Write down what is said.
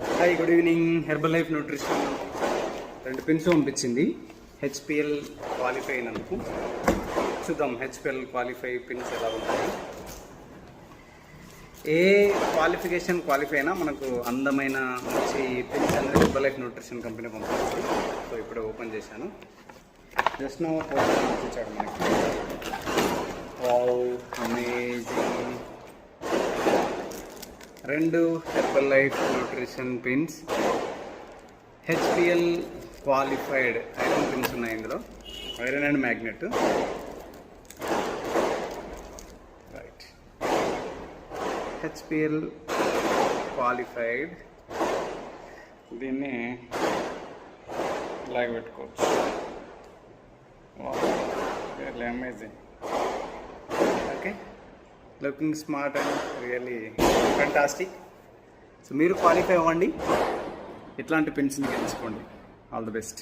Hi, good evening. Herbal life nutrition 2 pins పంపించింది. HPL qualify అయినందుకు చూద్దాం హెచ్పిఎల్ క్వాలిఫై పిన్స్ ఎలా ఉంటాయి. ఏ క్వాలిఫికేషన్ క్వాలిఫై అయినా మనకు అందమైన మంచి పిన్స్ అనేది హెర్బల్ లైఫ్ న్యూట్రిషన్ కంపెనీ పంపిస్తుంది. సో ఇప్పుడు ఓపెన్ చేశాను. జస్ట్ నో పంపించాడు మనకి. Wow, amazing. 2 herbal life nutrition pins, HPL qualified iron pins ఉన్నాయి ఇందులో. Iron and magnet. Right, HPL qualified. దీన్ని ఇలాగ పెట్టుకోవచ్చు. Really amazing. Okay, looking smart and really fantastic. So మీరు క్వాలిఫై అవ్వండి, ఇట్లాంటి పిన్స్ని గెలుచుకోండి. All the best.